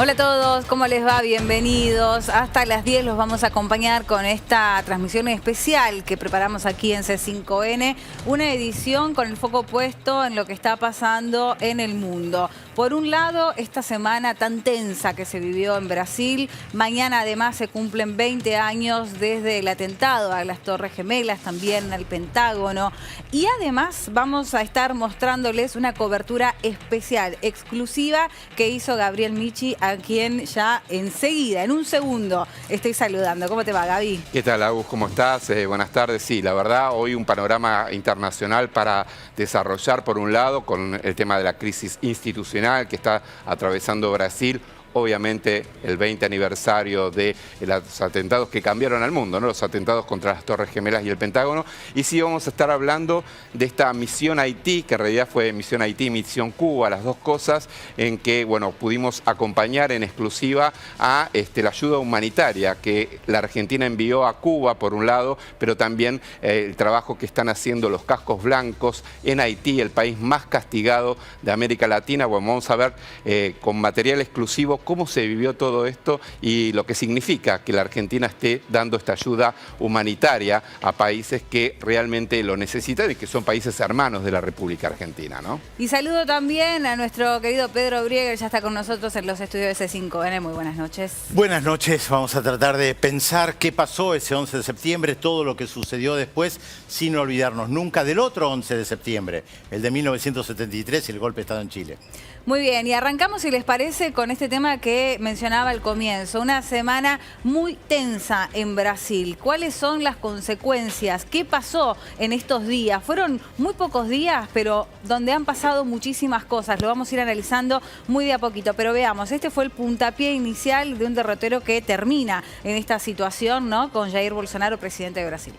Hola a todos, ¿cómo les va? Bienvenidos. Hasta las 10 los vamos a acompañar con esta transmisión especial que preparamos aquí en C5N. Una edición con el foco puesto en lo que está pasando en el mundo. Por un lado, esta semana tan tensa que se vivió en Brasil. Mañana además se cumplen 20 años desde el atentado a las Torres Gemelas, también al Pentágono. Y además vamos a estar mostrándoles una cobertura especial, exclusiva, que hizo Gabriel Michi, a quien ya enseguida, en un segundo, estoy saludando. ¿Cómo te va, Gaby? ¿Qué tal, Agus? ¿Cómo estás? Buenas tardes. Sí, la verdad, hoy un panorama internacional para desarrollar, por un lado, con el tema de la crisis institucional que está atravesando Brasil. Obviamente el 20 aniversario de los atentados que cambiaron al mundo, ¿no? Los atentados contra las Torres Gemelas y el Pentágono. Y sí vamos a estar hablando de esta misión Haití, que en realidad fue misión Haití y misión Cuba, las dos cosas, en que bueno, pudimos acompañar en exclusiva a la ayuda humanitaria que la Argentina envió a Cuba, por un lado, pero también el trabajo que están haciendo los cascos blancos en Haití, el país más castigado de América Latina. Bueno, vamos a ver con material exclusivo cómo se vivió todo esto y lo que significa que la Argentina esté dando esta ayuda humanitaria a países que realmente lo necesitan y que son países hermanos de la República Argentina, ¿no? Y saludo también a nuestro querido Pedro Brieger, ya está con nosotros en los estudios de C5N. Muy buenas noches. Buenas noches, vamos a tratar de pensar qué pasó ese 11 de septiembre, todo lo que sucedió después, sin olvidarnos nunca del otro 11 de septiembre, el de 1973 y el golpe de Estado en Chile. Muy bien, y arrancamos, si les parece, con este tema que mencionaba al comienzo. Una semana muy tensa en Brasil. ¿Cuáles son las consecuencias? ¿Qué pasó en estos días? Fueron muy pocos días, pero donde han pasado muchísimas cosas. Lo vamos a ir analizando muy de a poquito. Pero veamos, este fue el puntapié inicial de un derrotero que termina en esta situación, ¿no? Con Jair Bolsonaro, presidente de Brasil.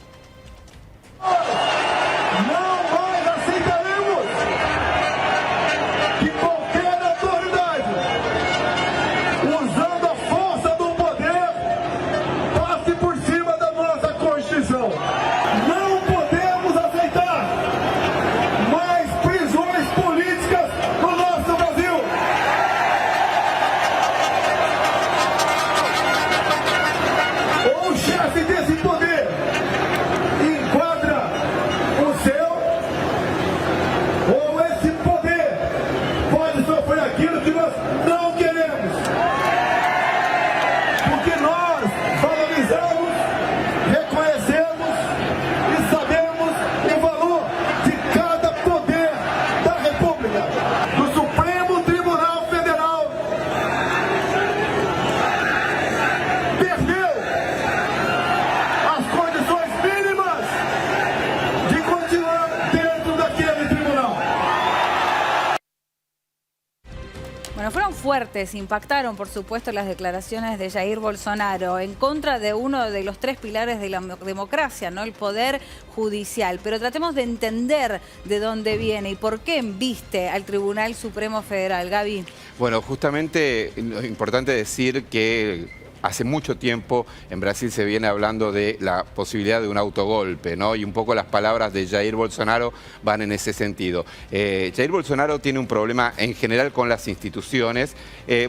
Fueron fuertes, impactaron por supuesto las declaraciones de Jair Bolsonaro en contra de uno de los tres pilares de la democracia, ¿no? El poder judicial. Pero tratemos de entender de dónde viene y por qué embiste al Tribunal Supremo Federal. Gaby. Bueno, justamente lo importante es decir que hace mucho tiempo en Brasil se viene hablando de la posibilidad de un autogolpe, ¿no? Y un poco las palabras de Jair Bolsonaro van en ese sentido. Jair Bolsonaro tiene un problema en general con las instituciones.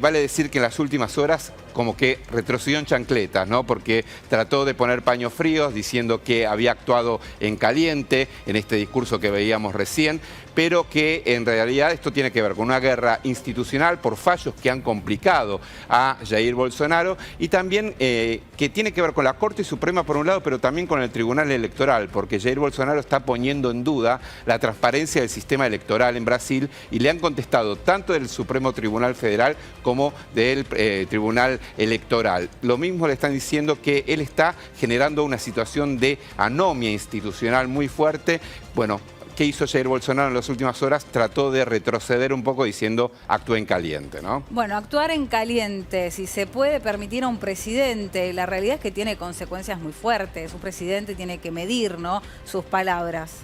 Vale decir que en las últimas horas como que retrocedió en chancletas, ¿no? Porque trató de poner paños fríos diciendo que había actuado en caliente en este discurso que veíamos recién, pero que en realidad esto tiene que ver con una guerra institucional por fallos que han complicado a Jair Bolsonaro y también que tiene que ver con la Corte Suprema por un lado, pero también con el Tribunal Electoral, porque Jair Bolsonaro está poniendo en duda la transparencia del sistema electoral en Brasil y le han contestado tanto del Supremo Tribunal Federal como del Tribunal Electoral. Lo mismo le están diciendo que él está generando una situación de anomia institucional muy fuerte. Bueno, ¿qué hizo Jair Bolsonaro en las últimas horas? Trató de retroceder un poco diciendo actúe en caliente, ¿no? Bueno, actuar en caliente, si se puede permitir a un presidente, la realidad es que tiene consecuencias muy fuertes. Un presidente tiene que medir, ¿no?, sus palabras.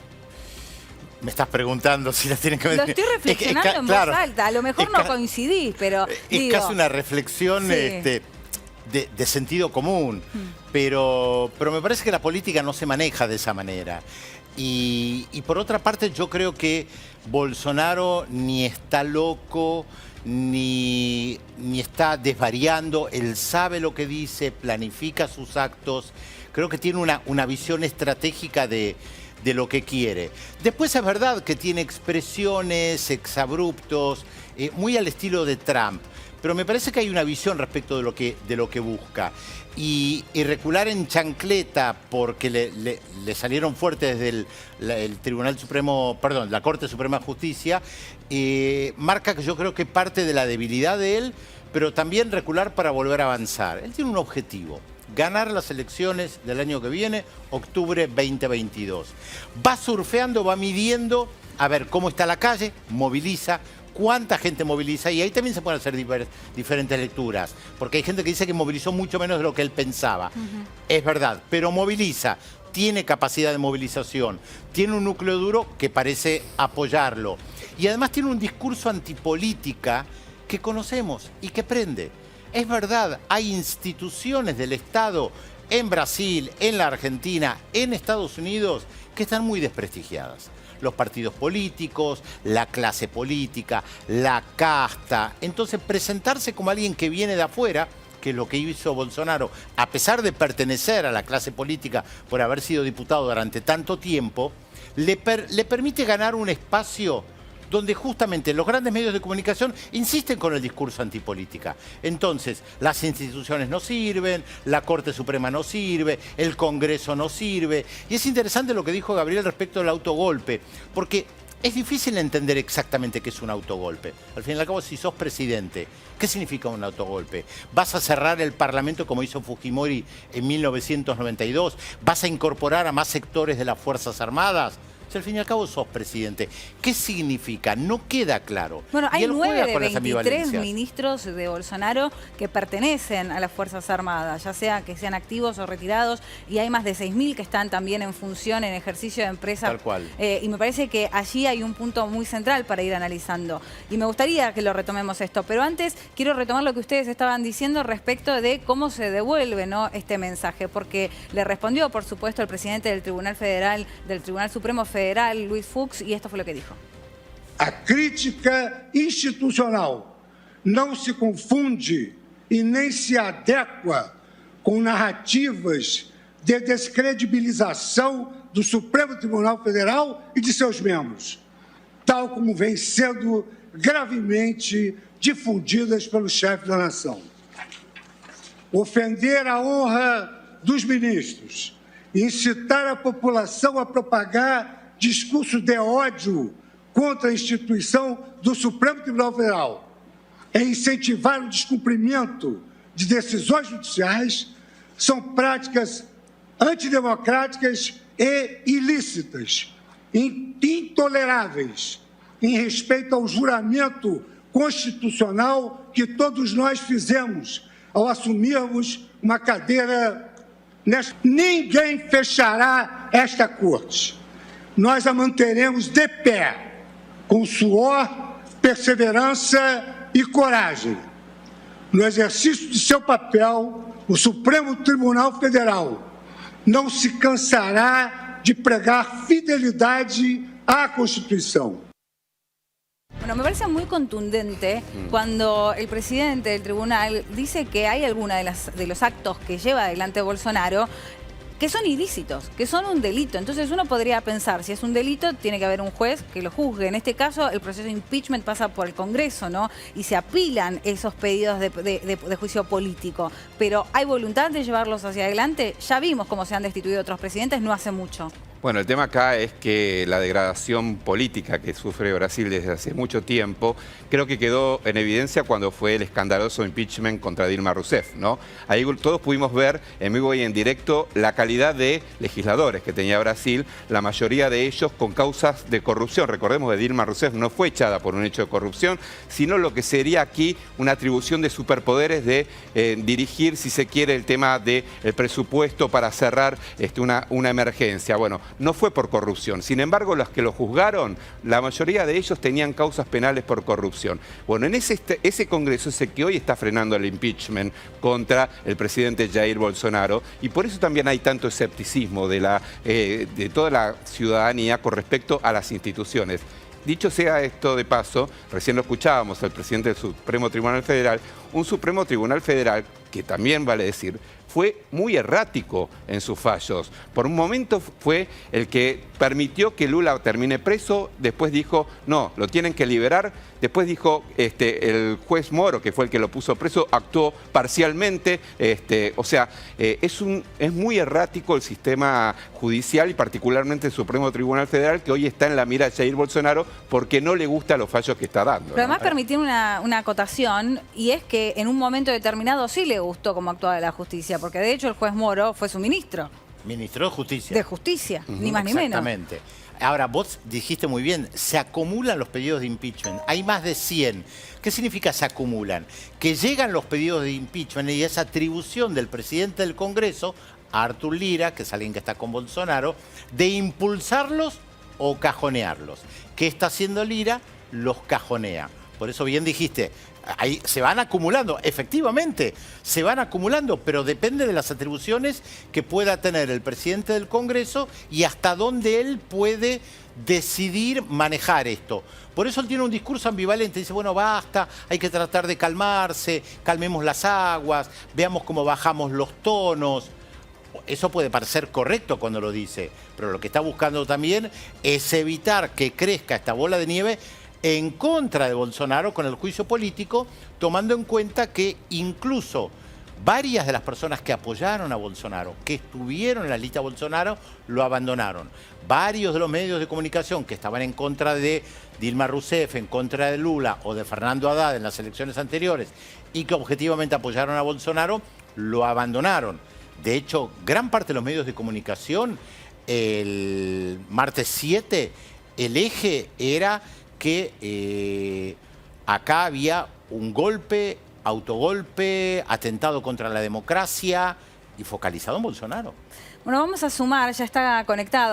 Me estás preguntando si las tienen que medir. Lo estoy reflexionando en voz alta. A lo mejor no coincidís, pero es casi una reflexión sí, de sentido común. Pero me parece que la política no se maneja de esa manera. Y por otra parte, yo creo que Bolsonaro ni está loco, ni está desvariando. Él sabe lo que dice, planifica sus actos. Creo que tiene una visión estratégica de lo que quiere. Después es verdad que tiene expresiones, exabruptos, muy al estilo de Trump. Pero me parece que hay una visión respecto de lo que busca. Y recular en chancleta porque le salieron fuertes desde el Tribunal Supremo, perdón, la Corte Suprema de Justicia, marca que yo creo que parte de la debilidad de él, pero también recular para volver a avanzar. Él tiene un objetivo: ganar las elecciones del año que viene, octubre 2022. Va surfeando, va midiendo, a ver cómo está la calle, moviliza, cuánta gente moviliza, y ahí también se pueden hacer diferentes lecturas, porque hay gente que dice que movilizó mucho menos de lo que él pensaba. Es verdad, pero moviliza, tiene capacidad de movilización, tiene un núcleo duro que parece apoyarlo, y además tiene un discurso antipolítica que conocemos y que prende. Es verdad, hay instituciones del Estado en Brasil, en la Argentina, en Estados Unidos, que están muy desprestigiadas. Los partidos políticos, la clase política, la casta. Entonces, presentarse como alguien que viene de afuera, que es lo que hizo Bolsonaro, a pesar de pertenecer a la clase política por haber sido diputado durante tanto tiempo, le permite ganar un espacio donde justamente los grandes medios de comunicación insisten con el discurso antipolítica. Entonces, las instituciones no sirven, la Corte Suprema no sirve, el Congreso no sirve. Y es interesante lo que dijo Gabriel respecto al autogolpe, porque es difícil entender exactamente qué es un autogolpe. Al fin y al cabo, si sos presidente, ¿qué significa un autogolpe? ¿Vas a cerrar el Parlamento como hizo Fujimori en 1992? ¿Vas a incorporar a más sectores de las Fuerzas Armadas? Si al fin y al cabo sos presidente, ¿qué significa? No queda claro. Bueno, hay 9 de 23 ministros de Bolsonaro que pertenecen a las Fuerzas Armadas, ya sea que sean activos o retirados, y hay más de 6.000 que están también en función, en ejercicio de empresa. Tal cual. Y me parece que allí hay un punto muy central para ir analizando. Y me gustaría que lo retomemos esto, pero antes quiero retomar lo que ustedes estaban diciendo respecto de cómo se devuelve, ¿no?, este mensaje, porque le respondió, por supuesto, el presidente del Tribunal Federal, del Tribunal Supremo Federal, Luis Fux, y esto fue lo que dijo. A crítica institucional não se confunde e nem se adequa com narrativas de descredibilização do Supremo Tribunal Federal e de seus membros, tal como vem sendo gravemente difundidas pelo chefe da nação. Ofender a honra dos ministros, incitar a população a propagar discurso de ódio contra a instituição do Supremo Tribunal Federal, e incentivar o descumprimento de decisões judiciais, são práticas antidemocráticas e ilícitas, intoleráveis, em respeito ao juramento constitucional que todos nós fizemos ao assumirmos uma cadeira nesta. Ninguém fechará esta corte. Nós a manteremos de pé, com suor, perseverança e coragem. No exercício de seu papel, o Supremo Tribunal Federal não se cansará de pregar fidelidade à Constituição. Bueno, me parece muy contundente cuando el presidente del tribunal dice que hay alguna de los actos que lleva adelante Bolsonaro que son ilícitos, que son un delito. Entonces uno podría pensar, si es un delito, tiene que haber un juez que lo juzgue. En este caso, el proceso de impeachment pasa por el Congreso, ¿no? Y se apilan esos pedidos de juicio político. Pero ¿hay voluntad de llevarlos hacia adelante? Ya vimos cómo se han destituido otros presidentes no hace mucho. Bueno, el tema acá es que la degradación política que sufre Brasil desde hace mucho tiempo, creo que quedó en evidencia cuando fue el escandaloso impeachment contra Dilma Rousseff, ¿no? Ahí todos pudimos ver en vivo y en directo la calidad de legisladores que tenía Brasil, la mayoría de ellos con causas de corrupción. Recordemos que Dilma Rousseff no fue echada por un hecho de corrupción, sino lo que sería aquí una atribución de superpoderes de dirigir, si se quiere, el tema del presupuesto para cerrar una emergencia. Bueno, no fue por corrupción. Sin embargo, los que lo juzgaron, la mayoría de ellos tenían causas penales por corrupción. Bueno, en ese Congreso es el que hoy está frenando el impeachment contra el presidente Jair Bolsonaro, y por eso también hay tanto escepticismo de toda la ciudadanía con respecto a las instituciones. Dicho sea esto de paso, recién lo escuchábamos al presidente del Supremo Tribunal Federal, un Supremo Tribunal Federal que también, vale decir, fue muy errático en sus fallos. Por un momento fue el que permitió que Lula termine preso, después dijo, no, lo tienen que liberar, después dijo, el juez Moro, que fue el que lo puso preso, actuó parcialmente, o sea, es muy errático el sistema judicial y particularmente el Supremo Tribunal Federal, que hoy está en la mira de Jair Bolsonaro porque no le gustan los fallos que está dando, ¿no? Pero además permitir una acotación, y es que en un momento determinado sí le gustó cómo actuaba la justicia, porque de hecho el juez Moro fue su ministro. Ministro de Justicia. De Justicia, ni más ni menos. Exactamente. Ahora, vos dijiste muy bien, se acumulan los pedidos de impeachment. Hay más de 100. ¿Qué significa se acumulan? Que llegan los pedidos de impeachment y esa atribución del presidente del Congreso, Artur Lira, que es alguien que está con Bolsonaro, de impulsarlos o cajonearlos. ¿Qué está haciendo Lira? Los cajonea. Por eso bien dijiste, ahí se van acumulando, efectivamente, se van acumulando, pero depende de las atribuciones que pueda tener el presidente del Congreso y hasta dónde él puede decidir manejar esto. Por eso él tiene un discurso ambivalente, dice, bueno, basta, hay que tratar de calmarse, calmemos las aguas, veamos cómo bajamos los tonos. Eso puede parecer correcto cuando lo dice, pero lo que está buscando también es evitar que crezca esta bola de nieve en contra de Bolsonaro con el juicio político, tomando en cuenta que incluso varias de las personas que apoyaron a Bolsonaro, que estuvieron en la lista Bolsonaro, lo abandonaron. Varios de los medios de comunicación que estaban en contra de Dilma Rousseff, en contra de Lula o de Fernando Haddad en las elecciones anteriores y que objetivamente apoyaron a Bolsonaro, lo abandonaron. De hecho, gran parte de los medios de comunicación, el martes 7, el eje era que acá había un golpe, autogolpe, atentado contra la democracia y focalizado en Bolsonaro. Bueno, vamos a sumar, ya está conectado.